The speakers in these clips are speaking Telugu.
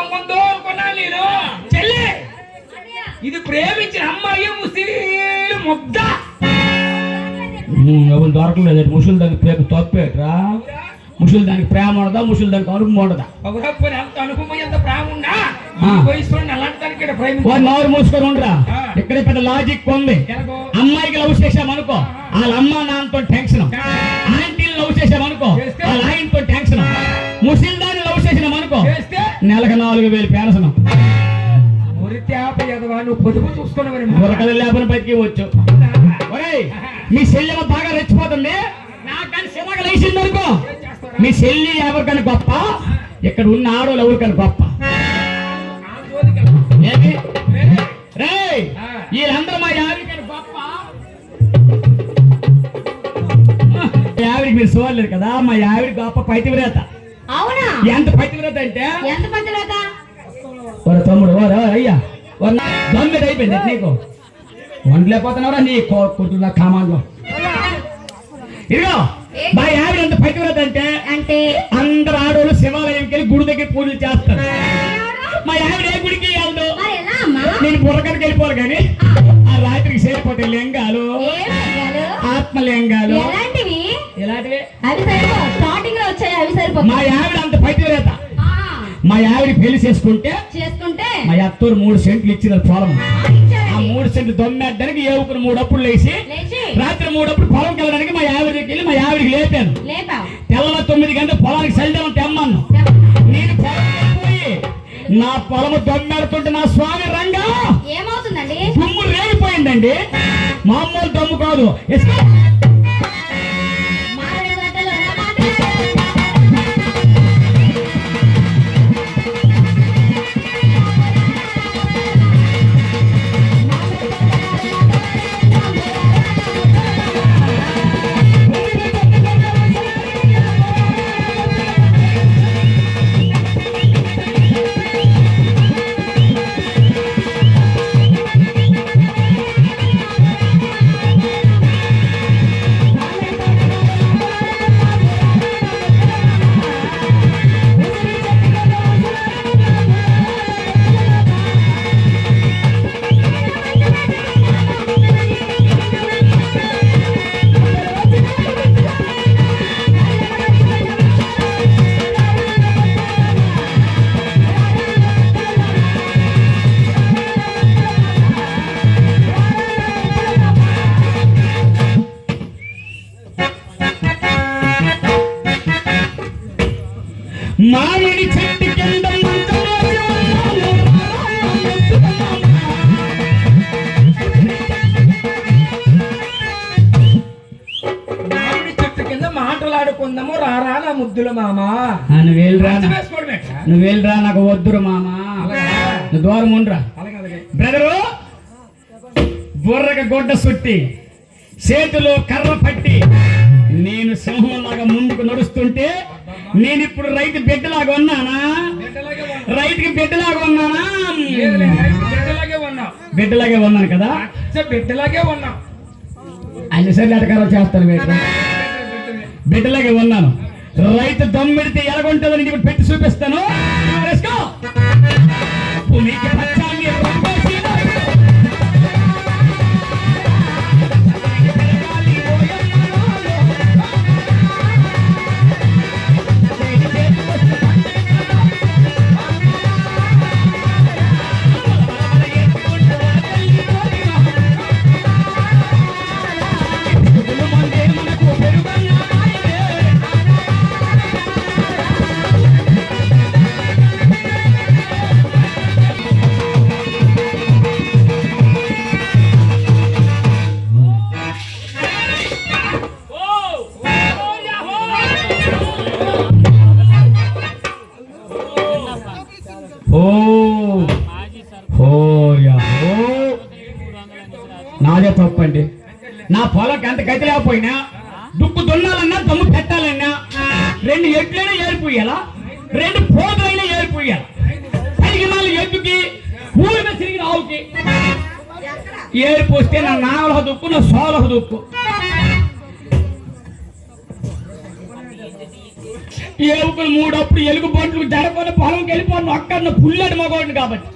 దొంగందో అనుకున్నాను నేను. చెల్లి, ఇది ప్రేమించిన అమ్మాయి ముసలి ముద్ద. ఎవరు దొరకలేదు. ముసలి దానికి ప్రేమ తప్పేట్రా. ముసలి దానికి ప్రేమ ఉండదా, ముసలి దానికి అనుభవం ఉండదా? ఒకరప్పుడు ఎంత అనుభవం ఎంత ప్రేమ ఉన్నా వయసు అలాంటి దానికి ప్రేమ. నోరు మూసుకొని ఉండరా. ఇక్కడ పెద్ద లాజిక్ ఉంది. అమ్మాయికి లవ్ చేసామనుకో, వాళ్ళ అమ్మ నాన్నతో టెన్షన్. ఆంటీని లవ్ చేసామనుకో, వాళ్ళ ఆయనతో టెన్షన్. ముసలి దాన్ని లవ్ చేసినామనుకో, నెలకు 4,000 పెన్షన్. నువ్వు పొదుపు చూసుకున్నావు. బురకలు లేపని బతికి వచ్చు. మీ చెల్లెమ్మ బాగా రెచ్చిపోతుంది. నాకని సినిమాగా లేచింది అనుకో, మీ చెల్లి ఎవరికని గొప్ప, ఇక్కడ ఉన్న ఆడోళ్ళు ఎవరికని గొప్ప. వీళ్ళందరూ మా యావిడికని గొప్ప. యావిడికి మీరు చూడలేరు కదా, మా యావిడి గొప్ప పైతివ్రత. అవునా? ఎంత పైతివ్రత అంటే ఎంత పైతివ్రత? తమ్ముడు అయ్యా దొంగది అయిపోయింది నీకు. వండలేకపోతున్నావురా నీ కొట్టున్న కామాన్లో. ఇదిగో మా యావిడ ఎంత పైతివ్రత అంటే అందరు ఆడోళ్ళు శివాలయంకి వెళ్ళి గుడి దగ్గర పూజలు చేస్తారు. మా యావిడ ఏ గుడికి వెళ్దు. నేను బుర్రకడికి వెళ్ళిపోవాలి కానీ ఆ రాత్రికి చేరిపోతే లింగాలు, ఆత్మలింగాలు ఎలాంటివి మా యావిడ అంత పైతివ్రత. మా ఆవిడ పెళ్లి చేసుకుంటే మా అత్తూరు 3 సెంట్లు ఇచ్చిన పొలం. ఆ 3 సెంట్లు దొమ్మేయడానికి ఏవుకుని 3 అప్పుడు లేచి రాత్రి 3 అప్పుడు పొలం వెళ్ళడానికి మా ఆవిడ దగ్గరికి వెళ్ళి మా ఆవిడికి లేపాను. తెల్లవ 9 గంటల పొలానికి సెల్దామని తెమ్మను. నేను పోయి నా పొలము దొమ్మెడుతుంటే నా స్వామి రంగా ఏమవుతుందండి? దుమ్ము రేగిపోయిందండి. మామూలు దమ్ము కాదు. మామిడి చెట్టు కింద మామిడి చెట్టు కింద మాటలాడుకుందాము రారా నా ముద్దుల మామా. నువ్వు వెళ్ళరా నాకు వద్దురు మామా. నువ్వు దూరం ఉండరా బ్రదరు. బుర్రక గొడ్డ సుట్టి చేతిలో కర్ర పట్టి నేను సింహంలాగా ముందుకు నడుస్తుంటే నేను ఇప్పుడు రైతు బిడ్డలాగా ఉన్నానా? రైతుకి బిడ్డలాగా ఉన్నానా? బిడ్డలాగే ఉన్నాను కదా. బిడ్డలాగే ఉన్నా. అన్ని సరే అటకారం చేస్తాను. బిడ్డలాగే ఉన్నాను. రైతు దమ్మిడితే ఎలాగుంటుందని ఇప్పుడు పెట్టి చూపిస్తాను. నాదే తప్పండి. నా పొలం ఎంత గతి లేకపోయినా దుక్కు దున్నాలన్నా దమ్ము పెట్టాలన్నా 2 ఎడ్లైనా ఏరిపోయాలా, 2 పోతులైనా ఏరిపోయాలి. 4 ఎద్దుకి ఊరి మీద తిరిగిన ఆవుకి ఏరిపోస్తే నా నావల దుక్కు, నా సోలహ దుక్కు. ఏవుకులు మూడప్పుడు ఎలుగు బంట్లు జరగకుండా పొలంకి వెళ్ళిపోను ఒక్కడిని పుల్లడి మగవాడిని కాబట్టి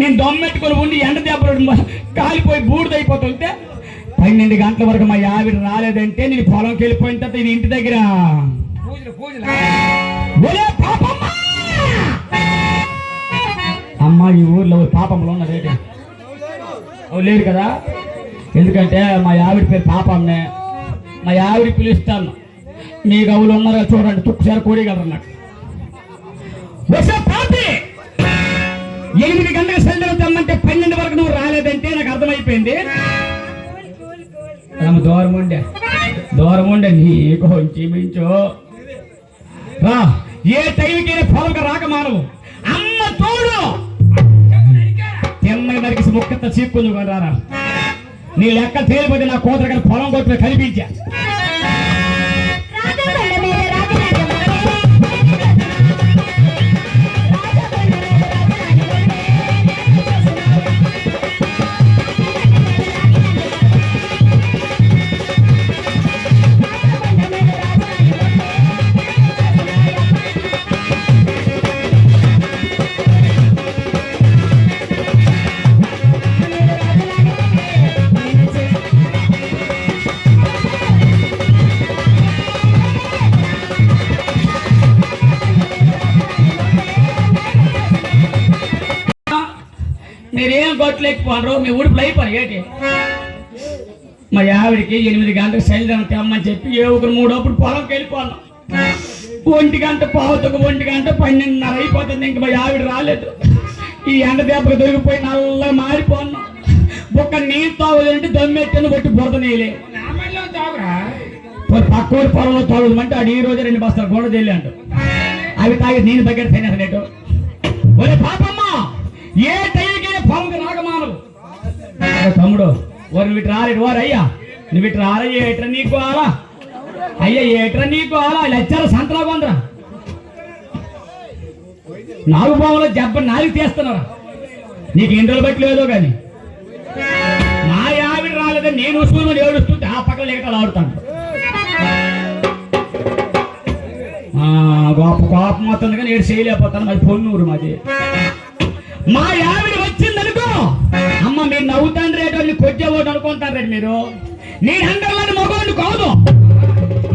నేను దొమ్మెట్టుకొని ఉండి ఎండ దెబ్బలు కాలిపోయి బూడిదైపోతుంటే 12 గంటల వరకు మా ఆవిడ రాలేదంటే నేను పొలంకి వెళ్ళిపోయిన తర్వాత ఇది ఇంటి దగ్గర ఒలే పాపమ్మ! అమ్మ ఈ ఊర్లో పాపంలో ఉన్నదేంటి లేరు కదా, ఎందుకంటే మా ఆవిడ పేరు పాపమ్మే. మా ఆవిడ పిలుస్తాను, మీ గవులు ఉన్నారా చూడండి, తుక్కుసారి కోడిగలరు అన్నట్టు. 8 గంటలకు సెల్లు తెమ్మంటే 12 వరకు నువ్వు రాలేదంటే నాకు అర్థమైపోయింది. దూరం ఉండే నీకు మించు రా. ఏ టైంకైనా పొలంగా రాక మానవు. అమ్మ తోడు తిన్నగా నరికిసి ముక్కతో చీక్కుంది రారా. నీ లెక్క తేలిపోతే నా కూతురు గారి పొలం కొట్టుకుని కనిపించా. మీరేం కొట్టలేకపోనరు, మీ ఊడిపులు అయిపోయి ఏంటి. మా ఆవిడికి 8 గంటలకు శైలిదాన్ని తెమ్మని చెప్పి ఏవుకులు 3 పొలంకి వెళ్ళిపోను. 1 గంట పావుతకు 1 గంట 12:30 అయిపోతుంది. ఇంక మా ఆవిడ రాలేదు. ఈ ఎండ దెబ్బకు దొరికిపోయి నల్లగా మారిపోను. ఒక్క నీళ్ళు తాగుదంటే దమ్మెట్టని బట్టి బురద నీళ్ళే పక్కూరి పొలంలో తాగుదామంటే ఆడు ఈ రోజు 2 బస్తాలు గొడవ తెల్లి అంట. అవి తాగి నేను దగ్గర తినేసలేటు. ఒరే పాపమ్మ, ఏ టైంకైనా పొలంకి రాకమానవు. తమ్ముడు నువ్వు ఇటు రాలేడు. వారు అయ్యా నువ్వు ఇటు రారా, ఏట్రా నీకు అలా అయ్యా, ఏట్రా నీకు అలా లచ్చారా సంతలా కొందరా 4 పావులో జబ్బ 4 తీస్తున్నారా. నీకు 2 రోజులు బట్టి లేదో కానీ మా ఆవిడ రాలేదని నేను స్కూల్ ఏడుస్తుంటే ఆ పక్కన లేకటాలు ఆడుతాను. గొప్ప కోపం అవుతుంది కానీ ఏడు చేయలేకపోతాను. మాది పొన్నూరు. మాది మా ఆవిడ వచ్చిందనుకో అమ్మ మీరు నవ్వుతాను రేటు కొట్టేవాడు అనుకుంటారు రేటు. మీరు నేను అందరిలోని మగవాడిని కాదు.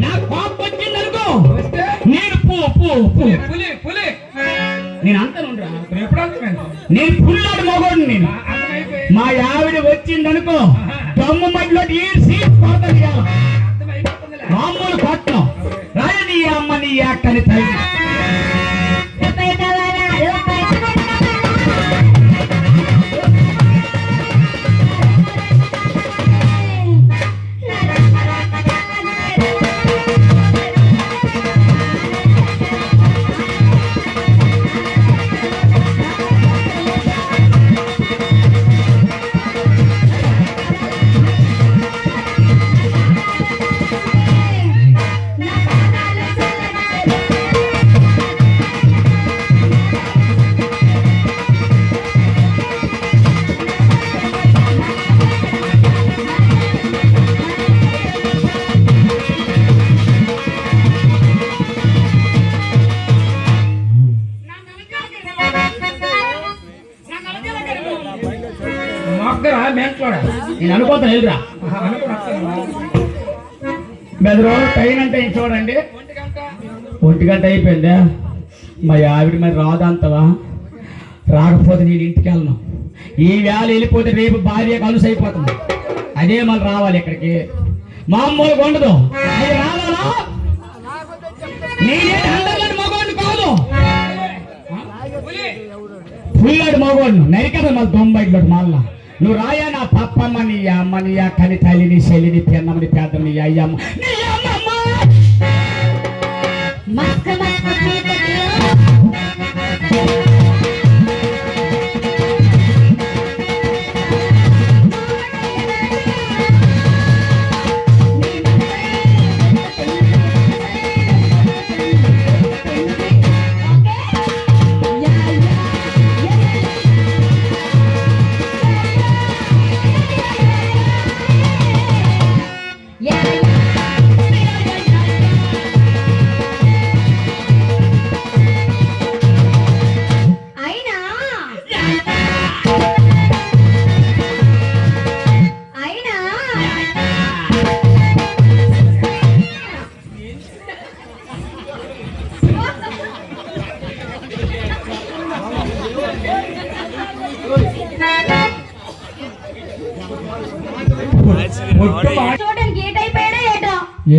నా కోపం వచ్చిందనుకో నేను నేను అంటాను, నేను పుల్లాడు మగవాడిని. నేను మా ఆవిడ వచ్చిందనుకో దమ్ము మధ్యలో ఈడ్చి కొడతాను. మామూలు కొట్టం రాయ నీ అమ్మ నీ అక్కని తల్లి. నేను అనుకోతాను ఎదురా బెదరు టైం అంటే చూడండి 1 గంట అయిపోయిందా. మా ఆవిడ మరి రాదంతవా, రాకపోతే నేను ఇంటికి వెళ్ళను. ఈ వేళ వెళ్ళిపోతే రేపు భార్య కలుసు అయిపోతుంది. అదే మళ్ళీ రావాలి ఇక్కడికి, మామూలుగా ఉండదు. అది రావాలా నేనే అందరిలోని మగవాడిని కాదు, పుల్లాడు మగవాడిని నరికదా మళ్ళీ 90 మళ్ళా. నువ్వు రాయా నా పప్పమ్మ నీ అమ్మ నీ అక్కని తల్లిని చెల్లిని పెన్నమ్మని పెద్దమ్మ నీ అయ్యమ్మ నీ అమ్మమ్మ.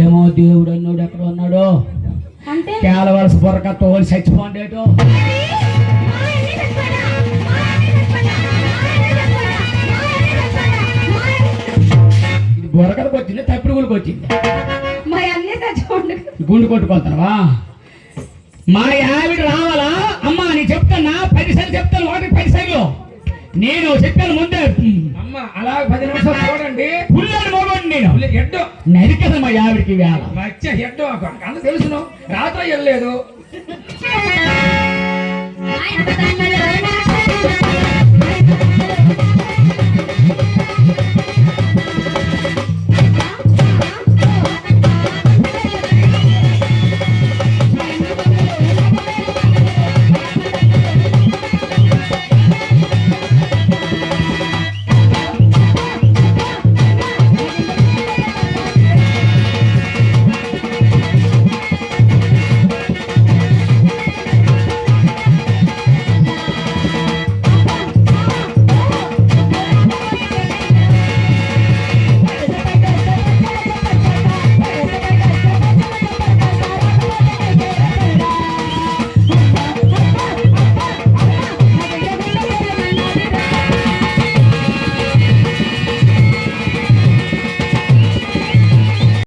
ఏమో దేవుడు అన్నాడు ఎక్కడ ఉన్నాడు అంటే కేలవలస బొరక తోలి చచ్చిపోండేటో ఇది బొరకలకు వచ్చింది తప్పిరుగులకు వచ్చింది మా అన్నీ చచ్చిపోండు. గుండు కొట్టుకుంటున్నావా మా ఆవిడ రావాలా అమ్మా నీ చెప్తానా 10 సార్లు చెప్తాను ఒకటి 10 సార్లు నేను చెప్పాను ముందే అమ్మ అలా 10 నిమిషాలు చూడండి. పుల్లని మోగండి నేను ఎడ్డు నరికదు మా ఆవిడికి వేళ మచ్చ ఎడ్డు అంత తెలుసును రాత్రి వెళ్ళలేదు. ఆయన